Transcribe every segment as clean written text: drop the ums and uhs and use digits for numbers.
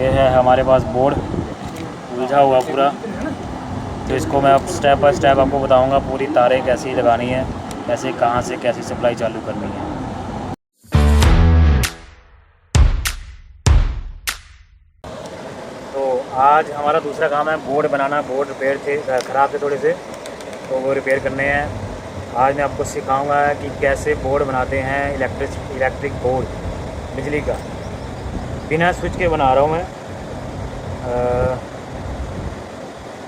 ये है हमारे पास बोर्ड उलझा हुआ पूरा। तो इसको मैं अब स्टेप बाय स्टेप आपको बताऊंगा, पूरी तारें कैसी लगानी है, कैसे कहाँ से कैसी सप्लाई चालू करनी है। तो आज हमारा दूसरा काम है बोर्ड बनाना। बोर्ड रिपेयर थे, ख़राब थे थोड़े से, तो वो रिपेयर करने हैं। आज मैं आपको सिखाऊंगा कि कैसे बोर्ड बनाते हैं, इलेक्ट्रिक बोर्ड बिजली का। बिना स्विच के बना रहा हूँ मैं,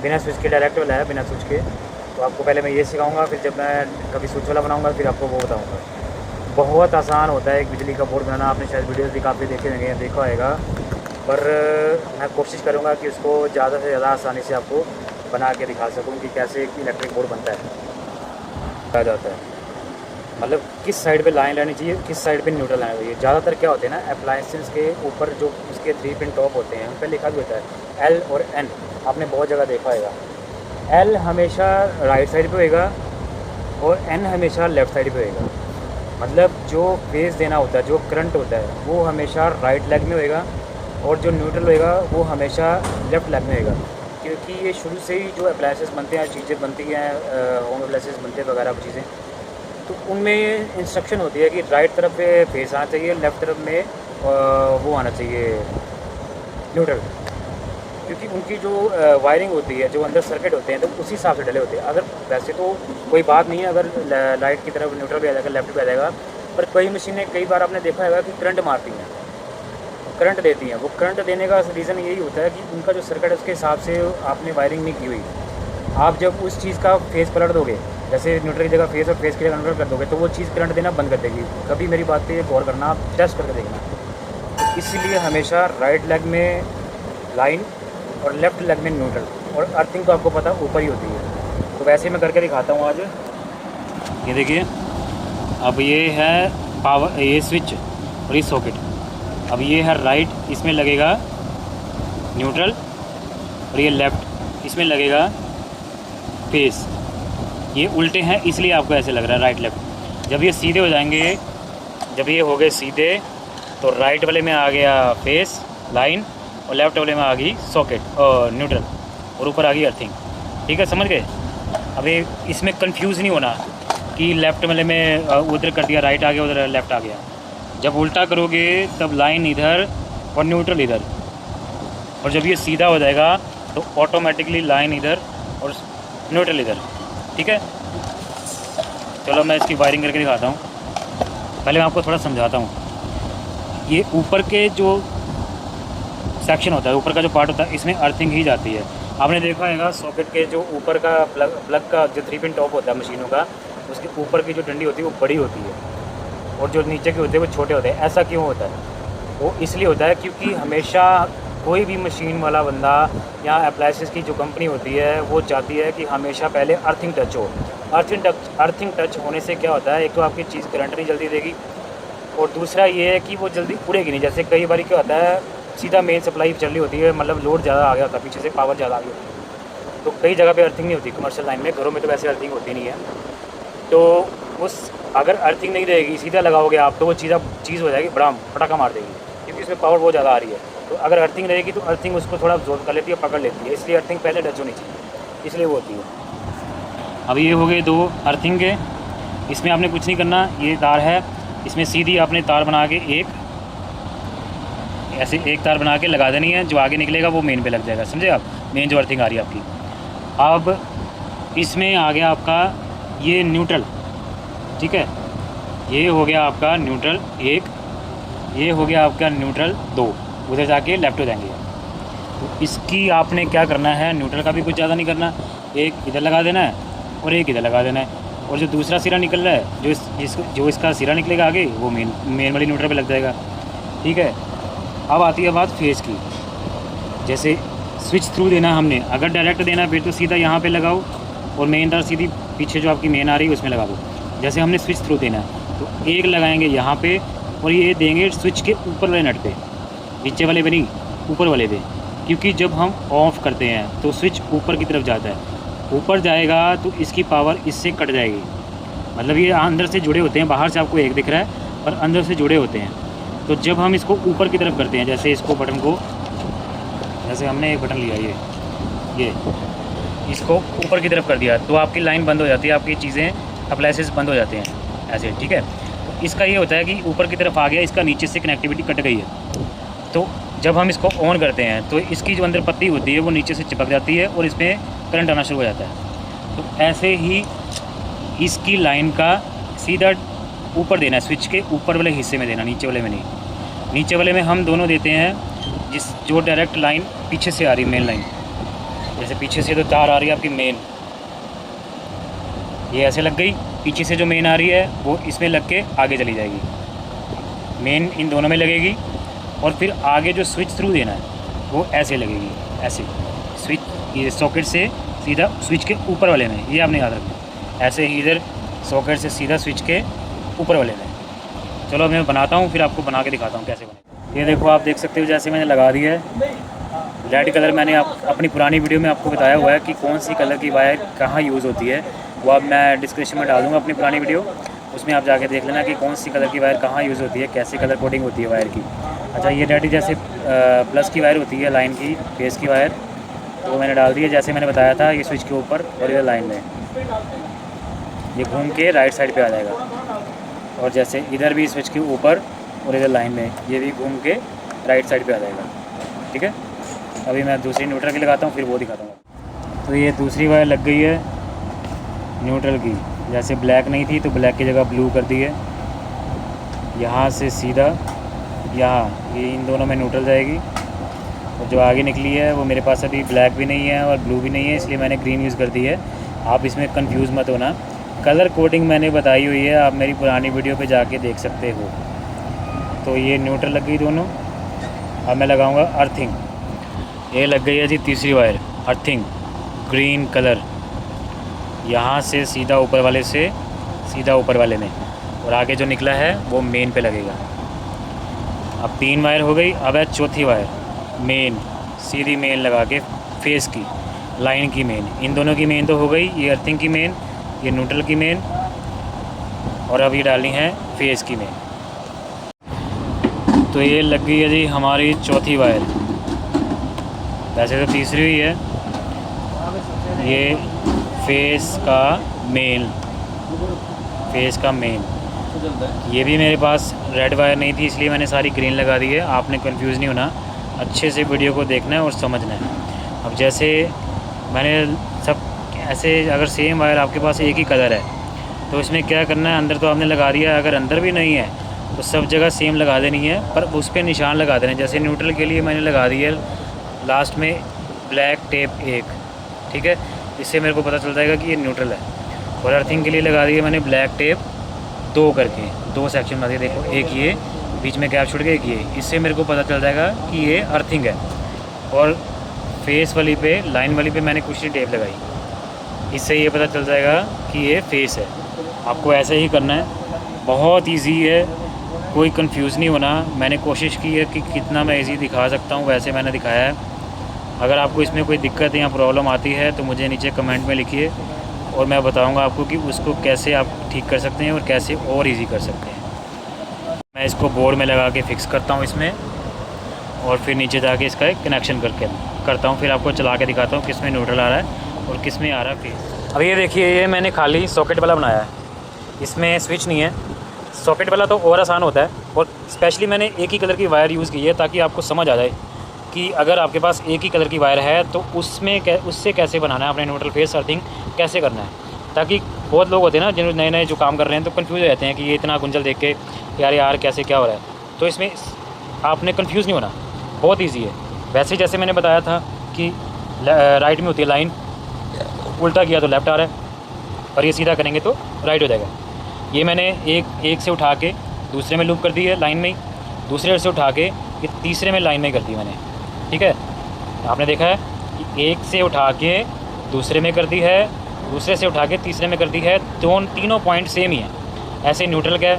बिना स्विच के डायरेक्ट वाला है, बिना स्विच के। तो आपको पहले मैं ये सिखाऊंगा, फिर जब मैं कभी स्विच वाला बनाऊंगा फिर आपको वो बताऊंगा। बहुत आसान होता है एक बिजली का बोर्ड बनाना। आपने शायद वीडियोस भी काफ़ी देखे होंगे, देखा होगा, पर मैं कोशिश करूँगा कि उसको ज़्यादा से ज़्यादा आसानी से आपको बना के दिखा सकूँ कि कैसे एक इलेक्ट्रिक बोर्ड बनता है, जाता है। मतलब किस साइड पे लाइन रहनी चाहिए, किस साइड पे न्यूट्रल लाइन चाहिए। ज़्यादातर क्या होते हैं ना, अप्लायंसेस के ऊपर जो उसके 3 पिन टॉप होते हैं उन पर लिखा भी होता है L और N। आपने बहुत जगह देखा होगा, L हमेशा राइट साइड पे होएगा और N हमेशा लेफ़्ट साइड पे होएगा। मतलब जो फेस देना होता है, जो करंट होता है, वो हमेशा राइट लेग में होएगा और जो न्यूट्रल होएगा वो हमेशा लेफ़्ट लेग में होएगा। क्योंकि ये शुरू से ही जो अप्लायंसेस बनते हैं, चीज़ें बनती हैं, होम अप्लायंसेस बनते हैं वगैरह चीज़ें, तो उनमें इंस्ट्रक्शन होती है कि राइट तरफ पे फेस आना चाहिए, लेफ़्ट तरफ में वो आना चाहिए न्यूट्रल। क्योंकि उनकी जो वायरिंग होती है, जो अंदर सर्किट होते हैं, तो उसी हिसाब से डले होते हैं। अगर वैसे तो कोई बात नहीं है, अगर लाइट की तरफ न्यूट्रल भी आ जाएगा, लेफ़्ट भी आ जाएगा, पर कई मशीनें कई बार आपने देखा होगा कि करंट मारती हैं, करंट देती हैं। वो करंट देने का रीज़न यही होता है कि उनका जो सर्किट है उसके हिसाब से आपने वायरिंग नहीं की हुई। आप जब उस चीज़ का फेस पलट दोगे, जैसे न्यूट्रल की जगह फेस और फेस की जगह न्यूट्रल कर दोगे, तो वो चीज़ करंट देना बंद कर देगी। कभी मेरी बात पे गौर करना, आप टेस्ट करके देखना। तो इसीलिए हमेशा राइट लेग में लाइन और लेफ़्ट लेग में न्यूट्रल, और अर्थिंग तो आपको पता ऊपर ही होती है। तो वैसे मैं करके दिखाता हूँ आज। ये देखिए, अब ये है पावर, ये स्विच और ये सॉकेट। अब ये है राइट, इसमें लगेगा न्यूट्रल, और ये लेफ़्ट, इसमें लगेगा फेस। ये उल्टे हैं इसलिए आपको ऐसे लग रहा है राइट लेफ़्ट। जब ये सीधे हो जाएंगे, जब ये हो गए सीधे, तो राइट वाले में आ गया फेस लाइन और लेफ़्ट वाले में आ गई सॉकेट और न्यूट्रल, और ऊपर आ गई अर्थिंग। ठीक है, समझ गए। अब ये इसमें कंफ्यूज नहीं होना कि लेफ़्ट वाले में उधर कर दिया, राइट आ गया, उधर लेफ़्ट आ गया। जब उल्टा करोगे तब लाइन इधर और न्यूट्रल इधर, और जब ये सीधा हो जाएगा तो ऑटोमेटिकली लाइन इधर और न्यूट्रल इधर। ठीक है, चलो मैं इसकी वायरिंग करके दिखाता हूँ। पहले मैं आपको थोड़ा समझाता हूँ। ये ऊपर के जो सेक्शन होता है, ऊपर का जो पार्ट होता है, इसमें अर्थिंग ही जाती है। आपने देखा होगा सॉकेट के जो ऊपर का प्लग का जो 3 पिन टॉप होता है मशीनों का, उसके ऊपर की जो डंडी होती है वो बड़ी होती है और जो नीचे के होते हैं वो छोटे होते हैं। ऐसा क्यों होता है? वो इसलिए होता है क्योंकि हमेशा कोई भी मशीन वाला बंदा या अप्लायंसेस की जो कंपनी होती है वो चाहती है कि हमेशा पहले अर्थिंग टच हो। अर्थिंग टच होने से क्या होता है, एक तो आपकी चीज़ करंट नहीं जल्दी देगी, और दूसरा ये है कि वो जल्दी उड़ेगी नहीं। जैसे कई बार क्या होता है, सीधा मेन सप्लाई चल रही होती है, मतलब लोड ज़्यादा आ गया होता है, पीछे से पावर ज़्यादा आ गई होती है, तो कई जगह पे अर्थिंग नहीं होती कमर्शियल लाइन में। घरों में तो वैसे अर्थिंग होती नहीं है। तो उस अगर अर्थिंग नहीं रहेगी, सीधा लगाओगे आप, तो वो चीज़ हो जाएगी, बड़ा पटाखा मार देगी, क्योंकि उसमें पावर बहुत ज़्यादा आ रही है। तो अगर अर्थिंग रहेगी तो अर्थिंग उसको थोड़ा अब्जॉर्ब कर लेती है, पकड़ लेती है, इसलिए अर्थिंग पहले टच होनी चाहिए, इसलिए वो होती है। अब ये हो गए 2 अर्थिंग के। इसमें आपने कुछ नहीं करना, ये तार है, इसमें सीधी आपने तार बना के ऐसे एक तार बना के लगा देनी है। जो आगे निकलेगा वो मेन पे लग जाएगा, समझे आप, मेन जो अर्थिंग आ रही है आपकी। अब इसमें आ गया आपका ये न्यूट्रल। ठीक है, ये हो गया आपका न्यूट्रल 1, ये हो गया आपका न्यूट्रल 2, उधर जाके लेफ़्ट हो जाएंगे। तो इसकी आपने क्या करना है, न्यूट्रल का भी कुछ ज़्यादा नहीं करना, एक इधर लगा देना है और एक इधर लगा देना है, और जो दूसरा सिरा निकल रहा है, जो इसका सिरा निकलेगा आगे, वो मेन वाली न्यूट्रल पे लग जाएगा। ठीक है, अब आती है बात फेस की। जैसे स्विच थ्रू देना हमने, अगर डायरेक्ट देना फिर तो सीधा यहाँ पे लगाओ और मेन तार सीधी पीछे जो आपकी मेन आ रही है उसमें लगा दो। जैसे हमने स्विच थ्रू देना है तो एक लगाएंगे यहाँ पे, और ये देंगे स्विच के ऊपर वाले नट पे, नीचे वाले पे नहीं, ऊपर वाले पे। क्योंकि जब हम ऑफ़ करते हैं तो स्विच ऊपर की तरफ जाता है, ऊपर जाएगा तो इसकी पावर इससे कट जाएगी। मतलब ये अंदर से जुड़े होते हैं, बाहर से आपको एक दिख रहा है पर अंदर से जुड़े होते हैं। तो जब हम इसको ऊपर की तरफ करते हैं, जैसे इसको बटन को जैसे हमने एक बटन लिया ये इसको ऊपर की तरफ कर दिया तो आपकी लाइन बंद हो जाती है, आपकी चीज़ें अप्लाइंसेस बंद हो जाते हैं ऐसे, ठीक है। तो इसका ये होता है कि ऊपर की तरफ आ गया, इसका नीचे से कनेक्टिविटी कट गई है, तो जब हम इसको ऑन करते हैं तो इसकी जो अंदर पत्ती होती है वो नीचे से चिपक जाती है और इसमें करंट आना शुरू हो जाता है। तो ऐसे ही इसकी लाइन का सीधा ऊपर देना है, स्विच के ऊपर वाले हिस्से में देना, नीचे वाले में नहीं। नीचे वाले में हम दोनों देते हैं जो डायरेक्ट लाइन पीछे से आ रही है, मेन लाइन, जैसे पीछे से तो तार आ रही है आपकी मेन, ये ऐसे लग गई, पीछे से जो मेन आ रही है वो इसमें लग के आगे चली जाएगी, मेन इन दोनों में लगेगी। और फिर आगे जो स्विच थ्रू देना है वो ऐसे लगेगी, ऐसे स्विच ये सॉकेट से सीधा स्विच के ऊपर वाले में, ये आपने याद रखना। ऐसे ही इधर सॉकेट से सीधा स्विच के ऊपर वाले में। चलो मैं बनाता हूँ, फिर आपको बना के दिखाता हूँ कैसे बने। ये देखो, आप देख सकते हो जैसे मैंने लगा दिया है रेड कलर। मैंने अपनी पुरानी वीडियो में आपको बताया हुआ है कि कौन सी कलर की वायर कहाँ यूज़ होती है, वो अब मैं डिस्क्रिप्शन में डाल दूँगा अपनी पुरानी वीडियो, उसमें आप जाके देख लेना कि कौन सी कलर की वायर कहाँ यूज़ होती है, कैसे कलर कोडिंग होती है वायर की। अच्छा, ये रेड जैसे प्लस की वायर होती है, लाइन की फेस की वायर, तो मैंने डाल दी है जैसे मैंने बताया था, ये स्विच के ऊपर और इधर लाइन में, ये घूम के राइट साइड पे आ जाएगा। और जैसे इधर भी स्विच के ऊपर और इधर लाइन में, ये भी घूम के राइट साइड पे आ जाएगा, ठीक है। अभी मैं दूसरी न्यूट्रल की लगाता हूँ, फिर वो दिखाता हूँ। तो ये दूसरी वायर लग गई है न्यूट्रल की, जैसे ब्लैक नहीं थी तो ब्लैक की जगह ब्लू कर दी है। यहाँ से सीधा यहाँ ये इन दोनों में न्यूट्रल जाएगी, और जो आगे निकली है वो मेरे पास अभी ब्लैक भी नहीं है और ब्लू भी नहीं है, इसलिए मैंने ग्रीन यूज़ कर दी है। आप इसमें कंफ्यूज मत होना, कलर कोडिंग मैंने बताई हुई है, आप मेरी पुरानी वीडियो पे जाके देख सकते हो। तो ये न्यूट्रल लग गई दोनों। अब मैं लगाऊंगा अर्थिंग। ये लग गई है जी तीसरी वायर, अर्थिंग ग्रीन कलर, यहाँ से सीधा ऊपर वाले से सीधा ऊपर वाले में, और आगे जो निकला है वो मेन पे लगेगा। अब 3 वायर हो गई। अब है चौथी वायर, मेन, सीधी मेन लगा के फेस की, लाइन की मेन, इन दोनों की मेन तो हो गई, ये अर्थिंग की मेन, ये न्यूट्रल की मेन, और अब ये डालनी है फेस की मेन। तो ये लग गई है जी हमारी चौथी वायर, वैसे तो तीसरी हुई है। ये फेस का मेन, फेस का मेन, ये भी मेरे पास रेड वायर नहीं थी इसलिए मैंने सारी ग्रीन लगा दी है। आपने कंफ्यूज नहीं होना, अच्छे से वीडियो को देखना है और समझना है। अब जैसे मैंने सब ऐसे, अगर सेम वायर आपके पास एक ही कलर है तो इसमें क्या करना है, अंदर तो आपने लगा दिया, अगर अंदर भी नहीं है तो सब जगह सेम लगा देनी है, पर उस पर निशान लगा देना है। जैसे न्यूट्रल के लिए मैंने लगा दी है लास्ट में ब्लैक टेप 1, ठीक है, इससे मेरे को पता चल जाएगा कि ये न्यूट्रल है। और अर्थिंग के लिए लगा दी है मैंने ब्लैक टेप 2 करके, 2 सेक्शन में देखो, एक ये बीच में गैप छूट गया, एक ये, इससे मेरे को पता चल जाएगा कि ये अर्थिंग है। और फेस वाली पे, लाइन वाली पे मैंने कुछ टेप लगाई, इससे ये पता चल जाएगा कि ये फेस है। आपको ऐसे ही करना है, बहुत इजी है, कोई कंफ्यूज नहीं होना। मैंने कोशिश की है कि कितना मैं इजी दिखा सकता हूँ वैसे मैंने दिखाया है। अगर आपको इसमें कोई दिक्कत या प्रॉब्लम आती है तो मुझे नीचे कमेंट में लिखिए, और मैं बताऊंगा आपको कि उसको कैसे आप ठीक कर सकते हैं और कैसे और इजी कर सकते हैं। मैं इसको बोर्ड में लगा के फिक्स करता हूँ इसमें, और फिर नीचे जाके इसका एक कनेक्शन करता हूँ, फिर आपको चला के दिखाता हूँ किस में न्यूट्रल आ रहा है और किस में आ रहा है फेस। अब ये देखिए, ये मैंने खाली सॉकेट वाला बनाया है, इसमें स्विच नहीं है। सॉकेट वाला तो और आसान होता है, और स्पेशली मैंने एक ही कलर की वायर यूज़ की है ताकि आपको समझ आ जाए कि अगर आपके पास एक ही कलर की वायर है तो उससे कैसे बनाना है, अपने न्यूट्रल फेस अर्थिंग कैसे करना है। ताकि बहुत लोग होते हैं ना जिन्होंने नए नए जो काम कर रहे हैं तो कंफ्यूज हो जाते हैं कि ये इतना गुंजल देख के यार कैसे क्या हो रहा है। तो इसमें आपने कंफ्यूज नहीं होना, बहुत ईजी है। वैसे जैसे मैंने बताया था कि राइट में होती है लाइन, उल्टा किया तो लेफ़्ट आ रहा है, और ये सीधा करेंगे तो राइट हो जाएगा। ये मैंने एक से उठा के दूसरे में लूप कर दी है लाइन में ही, दूसरे से उठा के ये तीसरे में लाइन में कर दी मैंने, ठीक है। आपने देखा है कि एक से उठा के दूसरे में कर दी है, दूसरे से उठा के तीसरे में कर दी है, तीनों पॉइंट सेम ही है। ऐसे न्यूट्रल का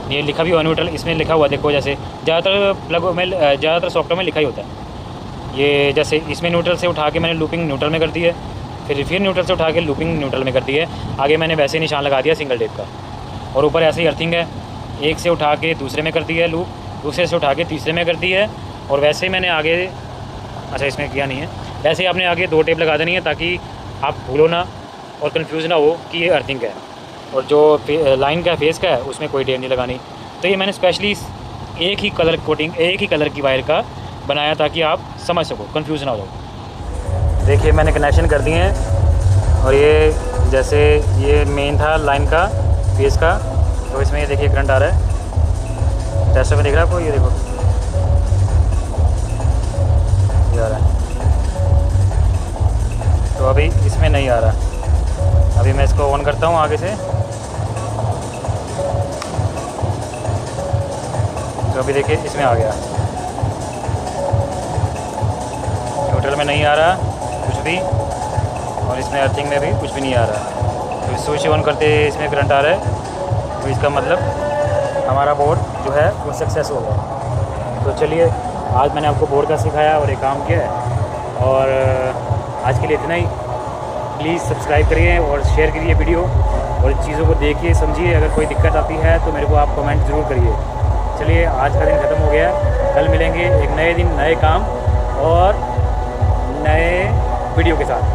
ये लिखा भी हुआ न्यूट्रल, इसमें लिखा हुआ देखो, जैसे ज़्यादातर प्लग में, ज़्यादातर सॉफ्टवेयर में लिखा ही होता है। ये जैसे इसमें न्यूट्रल से उठा के मैंने लूपिंग न्यूट्रल में कर दी है, फिर न्यूट्रल से उठा के लूपिंग न्यूट्रल में कर दी है। आगे मैंने वैसे निशान लगा दिया सिंगल टेप का, और ऊपर ऐसे ही अर्थिंग है, एक से उठा के दूसरे में कर दी है लूप, दूसरे से उठा के तीसरे में कर दी है, और वैसे ही मैंने आगे अच्छा इसमें किया नहीं है। वैसे ही आपने आगे 2 टेप लगा देनी है ताकि आप भूलो ना और कंफ्यूज ना हो कि ये अर्थिंग का है। और जो लाइन का फेस का है उसमें कोई टेप नहीं लगानी। तो ये मैंने स्पेशली एक ही कलर कोटिंग, एक ही कलर की वायर का बनाया ताकि आप समझ सको, कंफ्यूज ना हो जाओ। देखिए मैंने कनेक्शन कर दिए हैं और ये जैसे ये मेन था लाइन का फेस का, तो इसमें ये देखिए करंट आ रहा है। टेस्टर में दिख रहा है आपको, ये देखो ये आ रहा है। तो अभी इसमें नहीं आ रहा। अभी मैं इसको ऑन करता हूँ आगे से, तो अभी देखिए इसमें आ गया। न्यूट्रल में नहीं आ रहा कुछ भी और इसमें अर्थिंग में भी कुछ भी नहीं आ रहा। तो स्विच ऑन करते इसमें करंट आ रहा है, तो इसका मतलब हमारा बोर्ड जो है वो सक्सेस हो गया। तो चलिए आज मैंने आपको बोर्ड का सिखाया और एक काम किया है, और आज के लिए इतना ही। प्लीज़ सब्सक्राइब करिए और शेयर करिए वीडियो, और इन चीज़ों को देखिए समझिए। अगर कोई दिक्कत आती है तो मेरे को आप कमेंट ज़रूर करिए। चलिए आज का दिन ख़त्म हो गया, कल मिलेंगे एक नए दिन, नए काम और नए वीडियो के साथ।